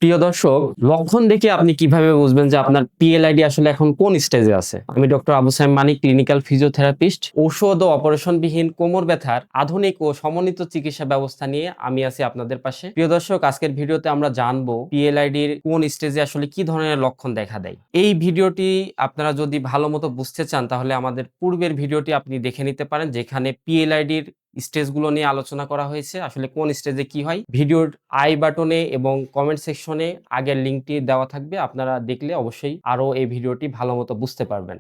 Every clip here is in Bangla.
প্রিয় দর্শক, লক্ষণ দেখে আপনি কিভাবে বুঝবেন যে আপনার পিএলআইডি আসলে এখন কোন স্টেজে আছে? আমি ডক্টর আবু সাইম মানিক, ক্লিনিক্যাল ফিজিওথেরাপিস্ট। ঔষধ ও অপারেশনবিহীন কোমর ব্যথার আধুনিক ও সমন্বিত চিকিৎসা ব্যবস্থা নিয়ে আমি আছি আপনাদের পাশে। প্রিয় দর্শক, আজকের ভিডিওতে আমরা জানবো পিএলআইডির কোন স্টেজে আসলে কি ধরনের লক্ষণ দেখা দেয়। এই ভিডিওটি আপনারা যদি ভালো মতো বুঝতে চান তাহলে আমাদের পূর্বের ভিডিওটি আপনি দেখে নিতে পারেন, যেখানে পিএলআইডির স্টেজগুলো নিয়ে আলোচনা করা হয়েছে, আসলে কোন স্টেজে কি হয়। ভিডিওর আই বাটনে এবং কমেন্ট সেকশনে আগের লিঙ্কটি দেওয়া থাকবে, আপনারা দেখলে অবশ্যই আরো এই ভিডিওটি ভালো মতো বুঝতে পারবেন।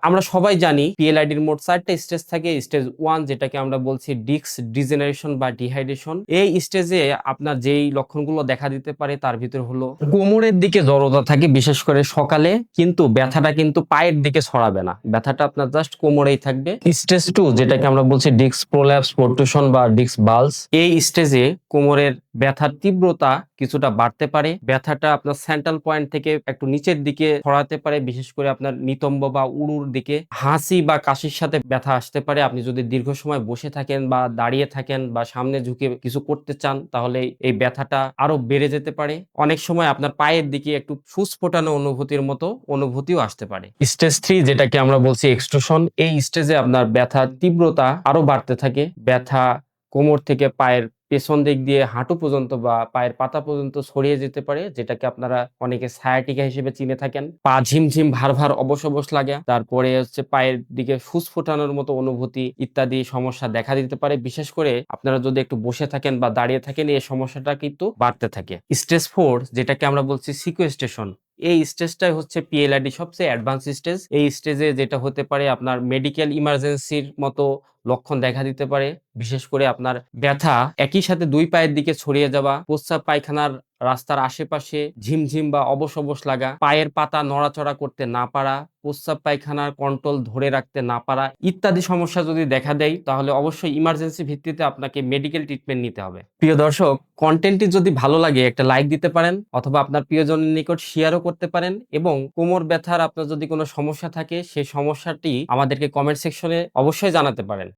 আমরা সবাই জানি পিএলআইডির মোট 4টা স্টেজ থাকে। স্টেজ 1 যেটাকে আমরা বলছি ডিস্ক ডিজেনারেশন বা ডিহাইড্রেশন। এই স্টেজে আপনার যেই লক্ষণগুলো দেখা দিতে পারে তার ভিতর হলো কোমরের দিকে জড়তা থাকে, বিশেষ করে সকালে, কিন্তু ব্যথাটা কিন্তু পায়ের দিকে ছড়াবে না, ব্যথাটা আপনার জাস্ট কোমরেই থাকবে। স্টেজ 2 যেটাকে আমরা বলছি ডিস্ক প্রোল্যাপস প্রোট্রুশন বা ডিস্ক বালস। এই স্টেজে কোমরের ব্যথার তীব্রতা কিছুটা বাড়তে পারে, ব্যথাটা আপনার সেন্ট্রাল পয়েন্ট থেকে একটু নিচের দিকে ছড়াতে পারে, বিশেষ করে আপনার নিতম্ব বা উরুর দিকে। হাসি বা কাশির সাথে ব্যথা আসতে পারে। আপনি যদি দীর্ঘ সময় বসে থাকেন বা দাঁড়িয়ে থাকেন বা সামনে ঝুঁকে কিছু করতে চান তাহলে এই ব্যথাটা আরো বেড়ে যেতে পারে। অনেক সময় আপনার পায়ের দিকে একটু ফুসফোটানো অনুভূতির মতো অনুভূতিও আসতে পারে। স্টেজ 3 যেটাকে আমরা বলছি এক্সট্রুশন, এই স্টেজে আপনার ব্যথার তীব্রতা আরো বাড়তে থাকে। ব্যথা কোমর থেকে পায়ের পেছন দিক দিয়ে হাঁটু পর্যন্ত বা পায়ের পাতা পর্যন্ত ছড়িয়ে যেতে পারে, যেটাকে আপনারা অনেকে সায়াটিকা হিসেবে চিনে থাকেন। পা ঝিমঝিম ভার ভার অবশ অবশ লাগে, তারপরে হচ্ছে পায়ের দিকে ফুসফোটানোর মতো অনুভূতি ইত্যাদি সমস্যা দেখা দিতে পারে। বিশেষ করে আপনারা যদি একটু বসে থাকেন বা দাঁড়িয়ে থাকেন, এই সমস্যাটা কিন্তু বাড়তে থাকে। স্টেজ 4 যেটাকে আমরা বলছি সিকুয়েস্টেশন, এই স্টেজটাই হচ্ছে পিএলআইডি সবচেয়ে অ্যাডভান্স স্টেজ। এই স্টেজে যেটা হতে পারে আপনার মেডিকেল ইমার্জেন্সির মতো লক্ষণ দেখা দিতে পারে। বিশেষ করে আপনার ব্যথা একই সাথে 2 পায়ের দিকে ছড়িয়ে যাওয়া, প্রস্রাব পায়খানার রাস্তার আশেপাশে ঝিমঝিম বা অবশ অবশ লাগা, পায়ের পাতা নড়াচড়া করতে না পারা, প্রস্রাব পায়খানার কন্ট্রোল ধরে রাখতে না পারা ইত্যাদি সমস্যা যদি দেখা দেয় তাহলে অবশ্যই ইমার্জেন্সি ভিত্তিতে আপনাকে মেডিকেল ট্রিটমেন্ট নিতে হবে। প্রিয় দর্শক, কন্টেন্টটি যদি ভালো লাগে একটা লাইক দিতে পারেন, অথবা আপনার প্রিয়জনের নিকট শেয়ারও করতে পারেন, এবং কোমর ব্যথার আপনার যদি কোনো সমস্যা থাকে সেই সমস্যাটি আমাদেরকে কমেন্ট সেকশনে অবশ্যই জানাতে পারেন।